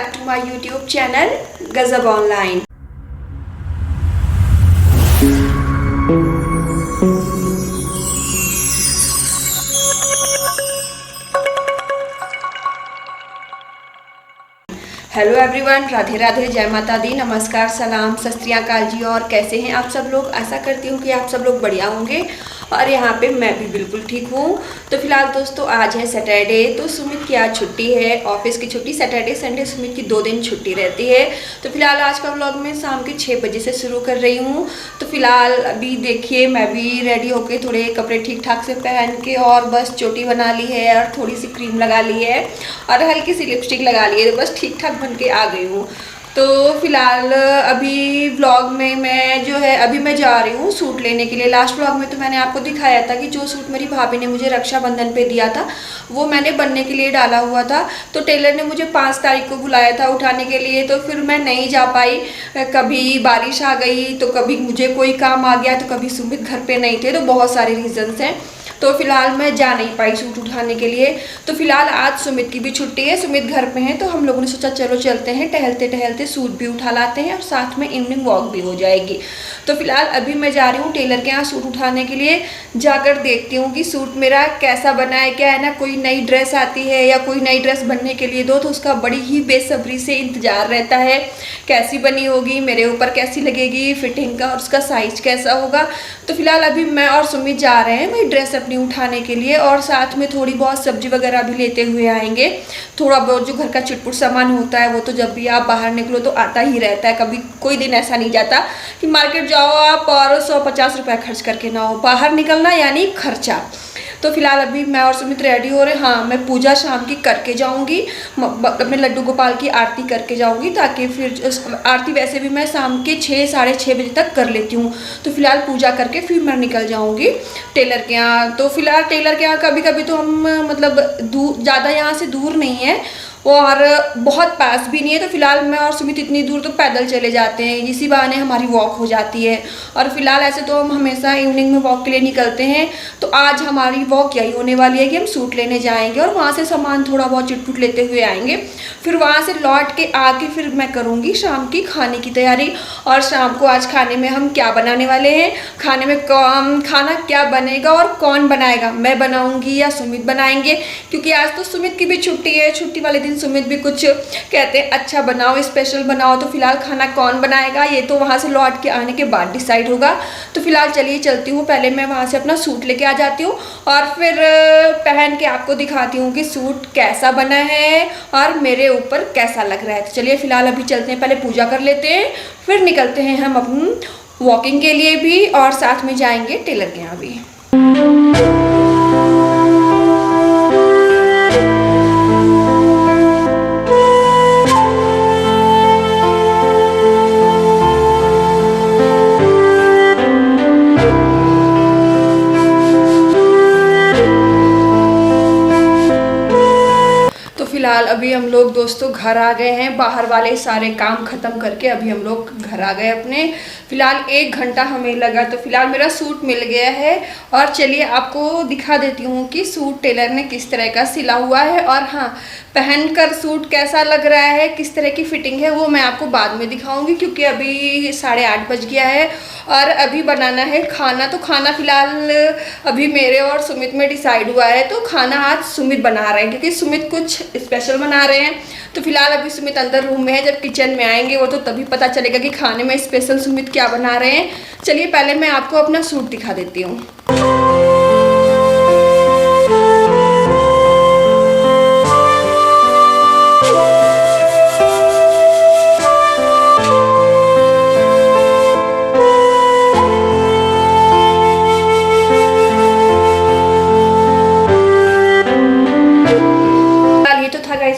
Back to my YouTube channel Gajab online. Hello everyone, Radhe Radhe, जय माता दी, नमस्कार, सलाम, सत श्री अकाल जी। और कैसे हैं आप सब लोग? आशा करती हूँ कि आप सब लोग बढ़िया होंगे और यहाँ पे मैं भी बिल्कुल ठीक हूँ। तो फिलहाल दोस्तों आज है सैटरडे, तो सुमित की आज छुट्टी है, ऑफिस की छुट्टी। सैटरडे संडे सुमित की 2 दिन छुट्टी रहती है। तो फिलहाल आज का व्लॉग मैं शाम के 6 बजे से शुरू कर रही हूँ। तो फिलहाल अभी देखिए मैं भी रेडी होके थोड़े कपड़े ठीक ठाक से पहन के और बस चोटी बना ली है और थोड़ी सी क्रीम लगा ली है और हल्की सी लिपस्टिक लगा ली है, तो बस ठीक ठाक बन के आ गई हूँ। तो फिलहाल अभी व्लॉग में मैं जो है अभी मैं जा रही हूँ सूट लेने के लिए। लास्ट व्लॉग में तो मैंने आपको दिखाया था कि जो सूट मेरी भाभी ने मुझे रक्षाबंधन पे दिया था वो मैंने बनने के लिए डाला हुआ था। तो टेलर ने मुझे 5 तारीख को बुलाया था उठाने के लिए, तो फिर मैं नहीं जा पाई। कभी बारिश आ गई, तो कभी मुझे कोई काम आ गया, तो कभी सुमित घर पे नहीं थे, तो बहुत सारे रीजंस हैं। तो फिलहाल मैं जा नहीं पाई सूट उठाने के लिए। तो फिलहाल आज सुमित की भी छुट्टी है, सुमित घर पे हैं, तो हम लोगों ने सोचा चलो चलते हैं, टहलते टहलते सूट भी उठा लाते हैं और साथ में इवनिंग वॉक भी हो जाएगी। तो फिलहाल अभी मैं जा रही हूँ टेलर के यहाँ सूट उठाने के लिए। जाकर देखती हूँ कि सूट मेरा कैसा बना है। क्या है ना, कोई नई ड्रेस आती है या कोई नई ड्रेस बनने के लिए दो तो उसका बड़ी ही बेसब्री से इंतजार रहता है, कैसी बनी होगी, मेरे ऊपर कैसी लगेगी, फिटिंग का और उसका साइज कैसा होगा। तो फिलहाल अभी मैं और सुमित जा रहे हैं वही ड्रेस अपनी उठाने के लिए और साथ में थोड़ी बहुत सब्जी वगैरह भी लेते हुए आएंगे। थोड़ा बहुत जो घर का चुटपुट सामान होता है वो तो जब भी आप बाहर निकलो तो आता ही रहता है, कभी कोई दिन ऐसा नहीं जाता कि मार्केट जाओ आप और 150 रुपये खर्च करके ना हो। बाहर निकलना यानी खर्चा। तो फिलहाल अभी मैं और सुमित रेडी हो रहे हैं। हाँ, मैं पूजा शाम की करके जाऊंगी, अपने लड्डू गोपाल की आरती करके जाऊंगी, ताकि फिर आरती वैसे भी मैं शाम के 6 साढ़े 6 बजे तक कर लेती हूँ। तो फिलहाल पूजा करके फिर मैं निकल जाऊंगी टेलर के यहाँ। तो फिलहाल टेलर के यहाँ कभी कभी तो हम मतलब दूर, ज़्यादा यहाँ से दूर नहीं है और बहुत पास भी नहीं है। तो फिलहाल मैं और सुमित इतनी दूर तो पैदल चले जाते हैं, इसी बहाने हमारी वॉक हो जाती है। और फिलहाल ऐसे तो हम हमेशा इवनिंग में वॉक के लिए निकलते हैं। तो आज हमारी वॉक यही होने वाली है कि हम सूट लेने जाएंगे और वहाँ से सामान थोड़ा बहुत चिटपुट लेते हुए आएंगे। फिर वहाँ से लौट के आके फिर मैं करूँगी शाम की खाने की तैयारी। और शाम को आज खाने में हम क्या बनाने वाले हैं, खाने में खाना क्या बनेगा और कौन बनाएगा, मैं बनाऊँगी या सुमित बनाएंगे, क्योंकि आज तो सुमित की भी छुट्टी है। छुट्टी वाले दिन सुमित भी कुछ कहते हैं अच्छा बनाओ, स्पेशल बनाओ। तो फिलहाल खाना कौन बनाएगा ये तो वहाँ से लौट के आने के बाद डिसाइड होगा। तो फिलहाल चलिए चलती हूँ, पहले मैं वहाँ से अपना सूट लेके आ जाती हूँ और फिर पहन के आपको दिखाती हूँ कि सूट कैसा बना है और मेरे ऊपर कैसा लग रहा है। तो चलिए फिलहाल अभी चलते हैं, पहले पूजा कर लेते हैं, फिर निकलते हैं हम अपनी वॉकिंग के लिए भी और साथ में जाएंगे टेलर के यहाँ भी। फिलहाल अभी हम लोग दोस्तों घर आ गए हैं, बाहर वाले सारे काम ख़त्म करके अभी हम लोग घर आ गए अपने। फिलहाल 1 घंटा हमें लगा। तो फिलहाल मेरा सूट मिल गया है और चलिए आपको दिखा देती हूँ कि सूट टेलर ने किस तरह का सिला हुआ है। और हाँ, पहनकर सूट कैसा लग रहा है, किस तरह की फिटिंग है, वो मैं आपको बाद में दिखाऊंगी, क्योंकि अभी 8:30 बज गया है और अभी बनाना है खाना। तो खाना फिलहाल अभी मेरे और सुमित में डिसाइड हुआ है, तो खाना आज सुमित बना रहे हैं क्योंकि सुमित कुछ स्पेशल बना रहे हैं। तो फिलहाल अभी सुमित अंदर रूम में है, जब किचन में आएंगे वो तो तभी पता चलेगा कि खाने में स्पेशल सुमित क्या बना रहे हैं। चलिए पहले मैं आपको अपना सूट दिखा देती हूँ।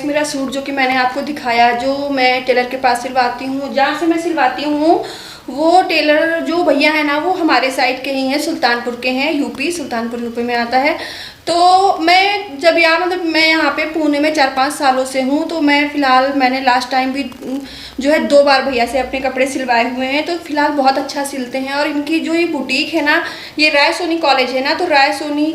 मेरा सूट जो कि मैंने आपको दिखाया, जो मैं टेलर के पास सिलवाती हूँ, जहाँ से मैं सिलवाती हूँ वो टेलर जो भैया है ना वो हमारे साइड के ही हैं, सुल्तानपुर के हैं, यूपी, सुल्तानपुर यूपी में आता है। तो मैं जब यहाँ मतलब मैं यहाँ पे पुणे में 4-5 सालों से हूँ, तो मैं फ़िलहाल मैंने लास्ट टाइम भी जो है 2 बार भैया से अपने कपड़े सिलवाए हुए हैं। तो फ़िलहाल बहुत अच्छा सिलते हैं। और इनकी जो ये बुटीक है ना, ये राय सोनी कॉलेज है ना, तो राय सोनी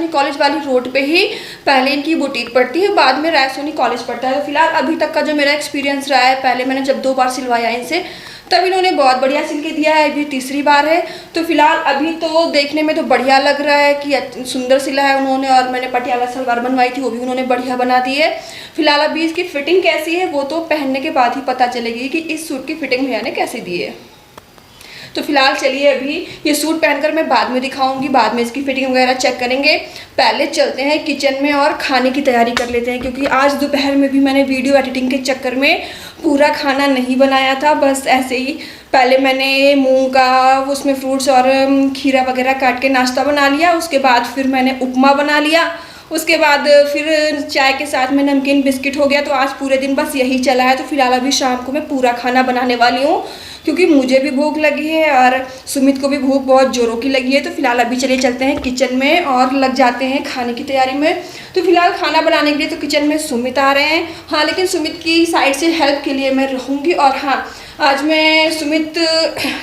कॉलेज वाली रोड पे ही पहले इनकी बुटीक पड़ती है, बाद में राय सोनी कॉलेज पड़ता है। तो फिलहाल अभी तक का जो मेरा एक्सपीरियंस रहा है, पहले मैंने जब 2 बार सिलवाया इनसे तब इन्होंने बहुत बढ़िया सिल के दिया है, अभी तीसरी बार है। तो फिलहाल अभी तो देखने में तो बढ़िया लग रहा है कि सुंदर सिला है उन्होंने। और मैंने पटियाला सलवार बनवाई थी, वो भी उन्होंने बढ़िया बना दी है। फिलहाल अभी इसकी फिटिंग कैसी है वो तो पहनने के बाद ही पता चलेगी कि इस सूट की फिटिंग भैया ने कैसे दी है। तो फिलहाल चलिए अभी ये सूट पहनकर मैं बाद में दिखाऊंगी, बाद में इसकी फिटिंग वगैरह चेक करेंगे। पहले चलते हैं किचन में और खाने की तैयारी कर लेते हैं, क्योंकि आज दोपहर में भी मैंने वीडियो एडिटिंग के चक्कर में पूरा खाना नहीं बनाया था। बस ऐसे ही पहले मैंने मूंग का उसमें फ्रूट्स और खीरा वगैरह काट के नाश्ता बना लिया। उसके बाद फिर मैंने उपमा बना लिया। उसके बाद फिर चाय के साथ में नमकीन बिस्किट हो गया। तो आज पूरे दिन बस यही चला है। तो फिलहाल अभी शाम को मैं पूरा खाना बनाने वाली हूँ, क्योंकि मुझे भी भूख लगी है और सुमित को भी भूख बहुत ज़ोरों की लगी है। तो फिलहाल अभी चले चलते हैं किचन में और लग जाते हैं खाने की तैयारी में। तो फिलहाल खाना बनाने के लिए तो किचन में सुमित आ रहे हैं। हाँ, लेकिन सुमित की साइड से हेल्प के लिए मैं रहूँगी। और हाँ, आज मैं सुमित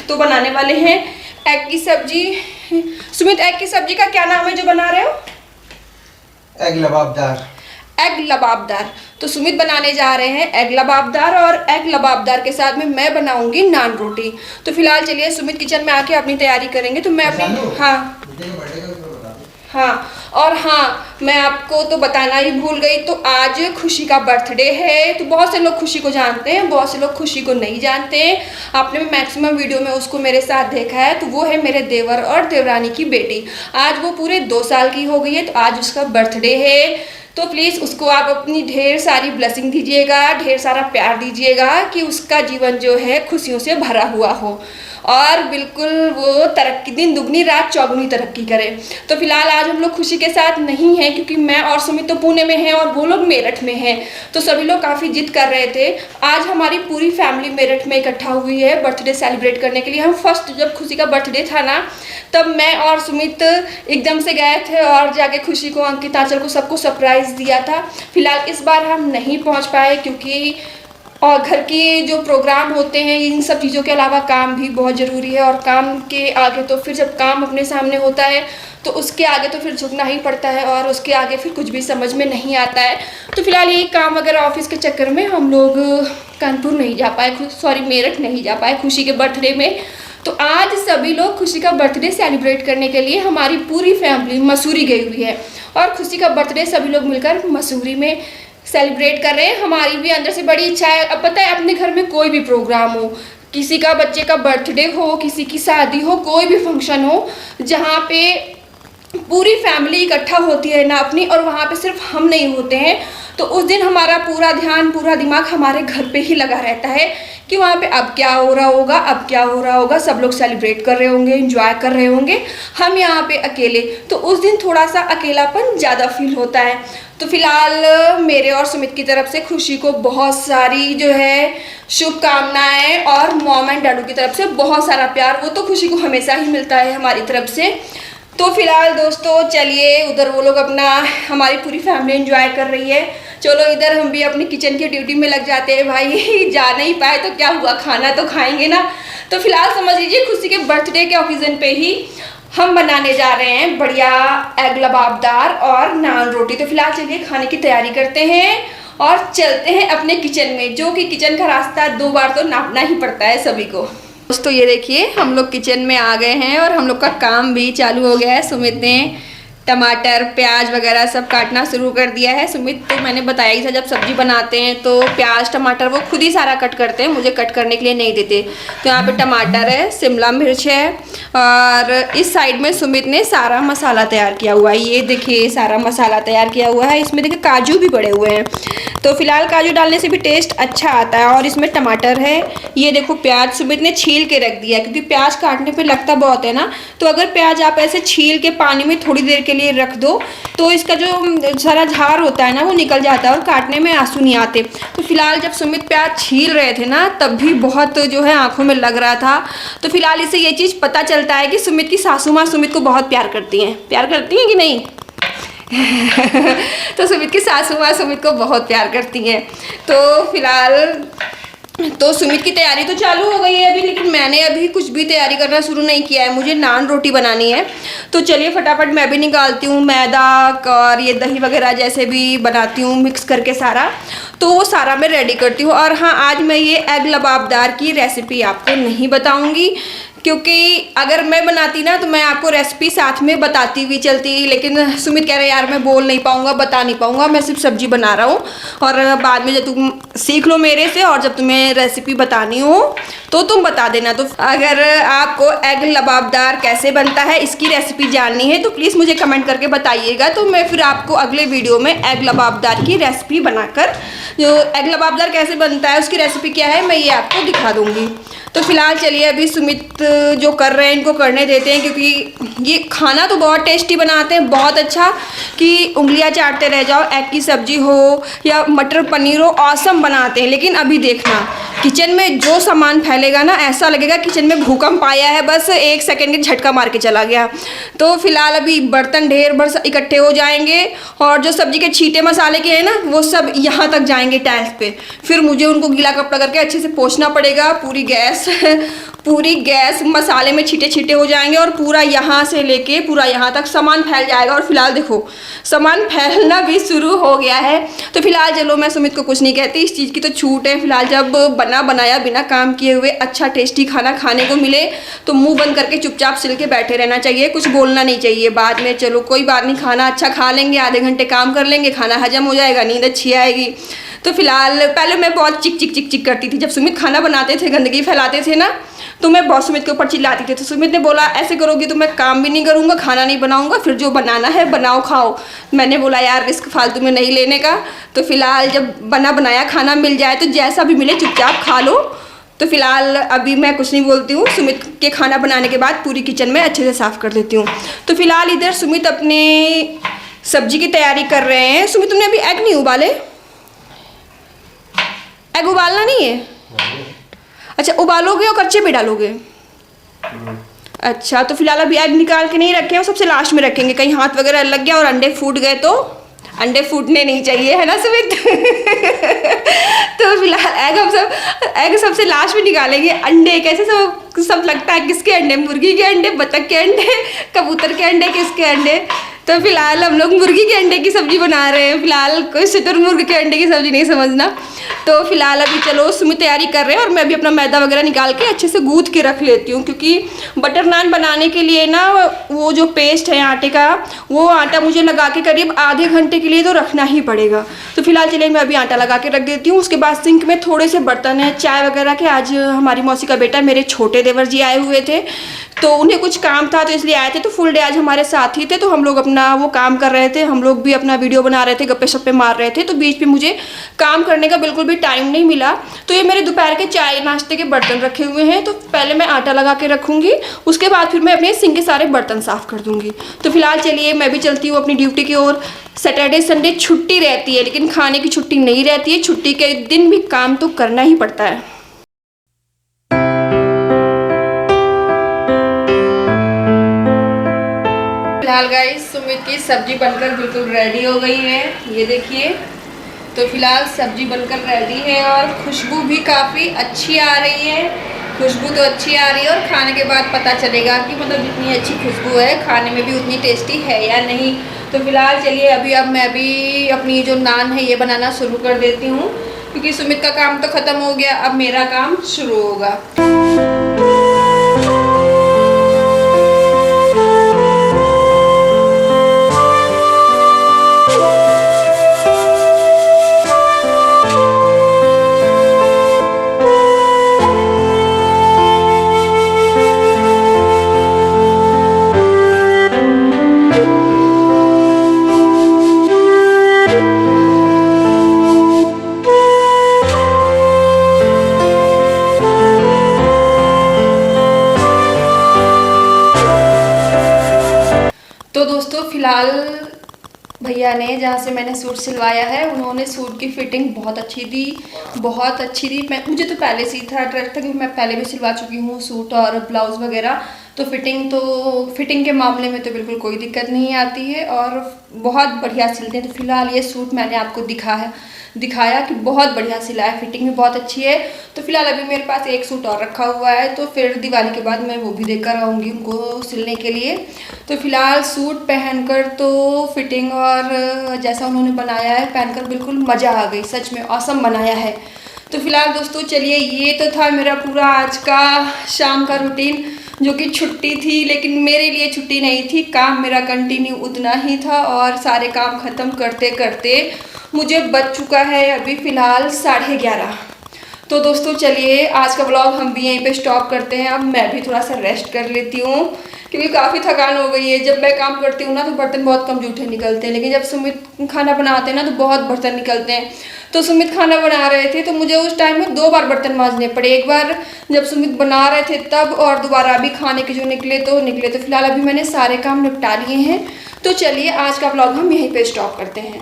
तो बनाने वाले हैं एग की सब्जी। सुमित, एग की सब्जी का क्या नाम है जो बना रहे हो? एग लबाबदार। एग लबाबदार। तो सुमित बनाने जा रहे हैं एग लबाबदार, और एग लबाबदार के साथ में मैं बनाऊंगी नान रोटी। तो फिलहाल चलिए सुमित किचन में आके अपनी तैयारी करेंगे। तो मैं अपनी हाँ, और हाँ, मैं आपको तो बताना ही भूल गई, तो आज खुशी का बर्थडे है। तो बहुत से लोग खुशी को जानते हैं, बहुत से लोग खुशी को नहीं जानते हैं। आपने मैक्सिमम वीडियो में उसको मेरे साथ देखा है। तो वो है मेरे देवर और देवरानी की बेटी। आज वो पूरे 2 साल की हो गई है, तो आज उसका बर्थडे है। तो प्लीज़ उसको आप अपनी ढेर सारी ब्लेसिंग दीजिएगा, ढेर सारा प्यार दीजिएगा, कि उसका जीवन जो है खुशियों से भरा हुआ हो और बिल्कुल वो तरक्की, दिन दुगनी रात चौगुनी तरक्की करे। तो फिलहाल आज हम लोग खुशी के साथ नहीं हैं, क्योंकि मैं और सुमित तो पुणे में हैं और वो लोग मेरठ में हैं। तो सभी लोग काफ़ी जिद कर रहे थे। आज हमारी पूरी फैमिली मेरठ में इकट्ठा हुई है बर्थडे सेलिब्रेट करने के लिए। हम फर्स्ट जब खुशी का बर्थडे था ना, तब मैं और सुमित एकदम से गए थे और जाके खुशी को, अंकित, आंचल को, सबको सरप्राइज़ दिया था। फिलहाल इस बार हम नहीं पहुँच पाए, क्योंकि और घर के जो प्रोग्राम होते हैं, इन सब चीज़ों के अलावा काम भी बहुत ज़रूरी है। और काम के आगे तो फिर जब काम अपने सामने होता है तो उसके आगे तो फिर झुकना ही पड़ता है, और उसके आगे फिर कुछ भी समझ में नहीं आता है। तो फिलहाल यही काम वगैरह ऑफिस के चक्कर में हम लोग कानपुर नहीं जा पाए, मेरठ नहीं जा पाए खुशी के बर्थडे में। तो आज सभी लोग खुशी का बर्थडे सेलिब्रेट करने के लिए हमारी पूरी फैमिली मसूरी गई हुई है, और खुशी का बर्थडे सभी लोग मिलकर मसूरी में सेलिब्रेट कर रहे हैं। हमारी भी अंदर से बड़ी इच्छा है। अब पता है, अपने घर में कोई भी प्रोग्राम हो, किसी का बच्चे का बर्थडे हो, किसी की शादी हो, कोई भी फंक्शन हो, जहाँ पे पूरी फैमिली इकट्ठा होती है ना अपनी, और वहाँ पे सिर्फ हम नहीं होते हैं, तो उस दिन हमारा पूरा ध्यान, पूरा दिमाग हमारे घर पे ही लगा रहता है कि वहाँ पे अब क्या हो रहा होगा, अब क्या हो रहा होगा। सब लोग सेलिब्रेट कर रहे होंगे, एंजॉय कर रहे होंगे, हम यहाँ पे अकेले। तो उस दिन थोड़ा सा अकेलापन ज़्यादा फील होता है। तो फिलहाल मेरे और सुमित की तरफ से खुशी को बहुत सारी जो है शुभकामनाएं, और मॉम एंड डैडू की तरफ से बहुत सारा प्यार। वो तो खुशी को हमेशा ही मिलता है हमारी तरफ से। तो फिलहाल दोस्तों चलिए, उधर वो लोग अपना, हमारी पूरी फैमिली एंजॉय कर रही है। चलो इधर हम भी अपनी किचन की ड्यूटी में लग जाते हैं भाई। जा नहीं पाए तो क्या हुआ, खाना तो खाएंगे ना। तो फिलहाल समझ लीजिए खुशी के बर्थडे के ओकेजन पे ही हम बनाने जा रहे हैं बढ़िया एग लबाबदार और नान रोटी। तो फिलहाल चलिए खाने की तैयारी करते हैं और चलते हैं अपने किचन में, जो कि किचन का रास्ता 2 बार तो नापना ही पड़ता है सभी को। दोस्तों ये देखिए, हम लोग किचन में आ गए हैं और हम लोग का काम भी चालू हो गया है। सुमित ने टमाटर, प्याज वगैरह सब काटना शुरू कर दिया है। सुमित तो मैंने बताया ही था, जब सब्जी बनाते हैं तो प्याज टमाटर वो खुद ही सारा कट करते हैं, मुझे कट करने के लिए नहीं देते। तो यहाँ पे टमाटर है, शिमला मिर्च है, और इस साइड में सुमित ने सारा मसाला तैयार किया हुआ है। ये देखिए सारा मसाला तैयार किया हुआ है। इसमें देखिए काजू भी पड़े हुए हैं, तो फिलहाल काजू डालने से भी टेस्ट अच्छा आता है। और इसमें टमाटर है, ये देखो प्याज सुमित ने छील के रख दिया, क्योंकि प्याज काटने पे लगता बहुत है ना। तो अगर प्याज आप ऐसे छील के पानी में थोड़ी देर के के लिए रख दो तो इसका जो सारा झार होता है ना वो निकल जाता है और काटने में आंसू नहीं आते। तो फिलहाल जब सुमित प्याज छील रहे थे ना तब भी बहुत जो है आंखों में लग रहा था। तो फिलहाल इससे ये चीज़ पता चलता है कि सुमित की सासू माँ सुमित को बहुत प्यार करती हैं कि नहीं। तो सुमित की सासू माँ सुमित को बहुत प्यार करती हैं। तो फिलहाल तो सुमित की तैयारी तो चालू हो गई है अभी, लेकिन मैंने अभी कुछ भी तैयारी करना शुरू नहीं किया है। मुझे नान रोटी बनानी है तो चलिए फटाफट मैं भी निकालती हूँ मैदा और ये दही वगैरह जैसे भी बनाती हूँ मिक्स करके सारा, तो वो सारा मैं रेडी करती हूँ। और हाँ, आज मैं ये एग लबाबदार की रेसिपी आपको नहीं बताऊँगी क्योंकि अगर मैं बनाती ना तो मैं आपको रेसिपी साथ में बताती हुई चलती, लेकिन सुमित कह रहे यार मैं बोल नहीं पाऊँगा, बता नहीं पाऊँगा, मैं सिर्फ सब्जी बना रहा हूँ और बाद में जब तुम सीख लो मेरे से और जब तुम्हें रेसिपी बतानी हो तो तुम बता देना। तो अगर आपको एग लबाबदार कैसे बनता है इसकी रेसिपी जाननी है तो प्लीज़ मुझे कमेंट करके बताइएगा, तो मैं फिर आपको अगले वीडियो में एग लबाबदार की रेसिपी बनाकर, जो एग लबाबदार कैसे बनता है उसकी रेसिपी क्या है मैं ये आपको दिखा दूँगी। तो फिलहाल चलिए अभी सुमित जो कर रहे हैं इनको करने देते हैं, क्योंकि ये खाना तो बहुत टेस्टी बनाते हैं, बहुत अच्छा कि उंगलियां चाटते रह जाओ। एग की सब्जी हो या मटर पनीर हो ऑसम बनाते हैं। लेकिन अभी देखना किचन में जो सामान फैलेगा ना ऐसा लगेगा किचन में भूकंप आया है, बस 1 सेकंड के झटका मार के चला गया। तो फिलहाल अभी बर्तन ढेर भर इकट्ठे हो जाएंगे और जो सब्जी के छींटे मसाले के हैं ना वो सब यहाँ तक जाएंगे टाइल्स पे, फिर मुझे उनको गीला कपड़ा करके अच्छे से पोंछना पड़ेगा। पूरी गैस मसाले में छींटे छींटे हो जाएंगे और पूरा यहाँ से लेके पूरा यहाँ तक सामान फैल जाएगा। और फिलहाल देखो सामान फैलना भी शुरू हो गया है। तो फिलहाल चलो मैं सुमित को कुछ नहीं कहती, इस चीज़ की तो छूट है। फिलहाल जब बना बनाया बिना काम किए हुए अच्छा टेस्टी खाना खाने को मिले तो मुंह बंद करके चुपचाप सिल के बैठे रहना चाहिए, कुछ बोलना नहीं चाहिए। बाद में चलो कोई बात नहीं, खाना अच्छा खा लेंगे, आधे घंटे काम कर लेंगे, खाना हजम हो जाएगा, नींद अच्छी आएगी। तो फिलहाल पहले मैं बहुत चिक चिक चिक चिक करती थी जब सुमित खाना बनाते थे, गंदगी फैलाते थे ना, तो मैं बहुत सुमित के ऊपर चिल्लाती थी। तो सुमित ने बोला ऐसे करोगी तो मैं काम भी नहीं करूँगा, खाना नहीं बनाऊँगा, फिर जो बनाना है बनाओ खाओ। मैंने बोला यार रिस्क फालतू में नहीं लेने का। तो फिलहाल जब बना बनाया खाना मिल जाए तो जैसा भी मिले चुपचाप खा लो। तो फिलहाल अभी मैं कुछ नहीं बोलती हूँ, सुमित के खाना बनाने के बाद पूरी किचन में अच्छे से साफ़ कर देती हूँ। तो फिलहाल इधर सुमित अपने सब्जी की तैयारी कर रहे हैं। सुमित तुमने अभी एग नहीं उबाले? एग उबालना नहीं है? अच्छा उबालोगे और कच्चे पे डालोगे? अच्छा तो फिलहाल अभी एग निकाल के नहीं रखे हैं, सबसे लास्ट में रखेंगे, कहीं हाथ वगैरह लग गया और अंडे फूट गए तो। अंडे फूटने नहीं चाहिए है ना सुमित? तो फिलहाल एग सबसे लास्ट में निकालेंगे। अंडे कैसे सब लगता है किसके अंडे? मुर्गी के अंडे, बतख के अंडे, कबूतर के अंडे, किसके अंडे? तो फिलहाल हम लोग मुर्गी के अंडे की सब्जी बना रहे हैं। फिलहाल कोई शुतुरमुर्ग के अंडे की सब्जी नहीं समझना। तो फिलहाल अभी चलो सुमित तैयारी कर रहे हैं और मैं भी अपना मैदा वगैरह निकाल के अच्छे से गूंथ के रख लेती हूँ, क्योंकि बटर नान बनाने के लिए ना वो जो पेस्ट है आटे का, वो आटा मुझे लगा के करीब आधे घंटे के लिए तो रखना ही पड़ेगा। तो फिलहाल चलिए मैं अभी आटा लगा के रख देती हूँ। उसके बाद सिंक में थोड़े से बर्तन हैं चाय वगैरह के। आज हमारी मौसी का बेटा मेरे छोटे देवर जी आए हुए थे तो उन्हें कुछ काम था तो इसलिए आए थे। तो फुल डे आज हमारे साथ ही थे, तो हम लोग अपना वो काम कर रहे थे, हम लोग भी अपना वीडियो बना रहे थे, गप्पे शप्पे मार रहे थे। तो बीच में मुझे काम करने का बिल्कुल भी टाइम नहीं मिला। तो ये मेरे दोपहर के चाय नाश्ते के बर्तन रखे हुए हैं, तो पहले मैं आटा लगा के रखूँगी, उसके बाद फिर मैं अपने सिंक के सारे बर्तन साफ़ कर दूँगी। तो फिलहाल चलिए मैं भी चलती हूँ अपनी ड्यूटी की ओर। सैटरडे संडे छुट्टी रहती है लेकिन खाने की छुट्टी नहीं रहती है, छुट्टी के दिन भी काम तो करना ही पड़ता है। फिलहाल गाइस सुमित की सब्जी बनकर बिल्कुल रेडी हो गई है, ये देखिए। तो फिलहाल सब्जी बनकर रेडी है और खुशबू भी काफ़ी अच्छी आ रही है। खुशबू तो अच्छी आ रही है और खाने के बाद पता चलेगा कि मतलब जितनी अच्छी खुशबू है खाने में भी उतनी टेस्टी है या नहीं। तो फिलहाल चलिए अब मैं भी अपनी जो नान है ये बनाना शुरू कर देती हूँ, क्योंकि सुमित का काम तो ख़त्म हो गया, अब मेरा काम शुरू होगा। फिलहाल भैया ने जहाँ से मैंने सूट सिलवाया है उन्होंने सूट की फिटिंग बहुत अच्छी दी, बहुत अच्छी दी। मुझे तो पहले से ही था ट्रैक था क्योंकि मैं पहले भी सिलवा चुकी हूँ सूट और ब्लाउज़ वगैरह, तो फिटिंग के मामले में तो बिल्कुल कोई दिक्कत नहीं आती है और बहुत बढ़िया सिलते हैं। तो फिलहाल ये सूट मैंने आपको दिखाया कि बहुत बढ़िया सिला है, फिटिंग भी बहुत अच्छी है। तो फिलहाल अभी मेरे पास एक सूट और रखा हुआ है, तो फिर दिवाली के बाद मैं वो भी देकर आऊँगी उनको सिलने के लिए। तो फिलहाल सूट पहनकर तो फिटिंग और जैसा उन्होंने बनाया है पहनकर बिल्कुल मज़ा आ गई, सच में ऑसम बनाया है। तो फिलहाल दोस्तों चलिए, ये तो था मेरा पूरा आज का शाम का रूटीन, जो कि छुट्टी थी लेकिन मेरे लिए छुट्टी नहीं थी, काम मेरा कंटिन्यू उतना ही था और सारे काम ख़त्म करते करते मुझे बज चुका है अभी फ़िलहाल 11:30। तो दोस्तों चलिए, आज का व्लॉग हम भी यहीं पे स्टॉप करते हैं। अब मैं भी थोड़ा सा रेस्ट कर लेती हूँ क्योंकि काफ़ी थकान हो गई है। जब मैं काम करती हूँ ना तो बर्तन बहुत कम जूठे निकलते हैं, लेकिन जब सुमित खाना बनाते हैं ना तो बहुत बर्तन निकलते हैं। तो सुमित खाना बना रहे थे तो मुझे उस टाइम में 2 बार बर्तन मांजने पड़े, एक बार जब सुमित बना रहे थे तब, और दोबारा अभी खाने के जो निकले तो फिलहाल अभी मैंने सारे काम निपटा लिए हैं। तो चलिए, आज का व्लॉग हम यहीं पे स्टॉप करते हैं।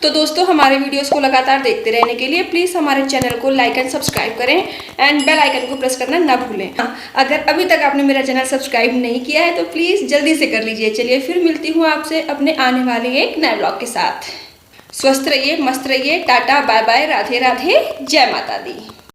तो दोस्तों, हमारे वीडियोस को लगातार देखते रहने के लिए प्लीज़ हमारे चैनल को लाइक एंड सब्सक्राइब करें एंड बेल आइकन को प्रेस करना ना भूलें। अगर अभी तक आपने मेरा चैनल सब्सक्राइब नहीं किया है तो प्लीज़ जल्दी से कर लीजिए। चलिए फिर मिलती हूँ आपसे अपने आने वाले एक नए व्लॉग के साथ। स्वस्थ रहिए, मस्त रहिए, tata bye bye, Radhe Radhe, जय माता दी।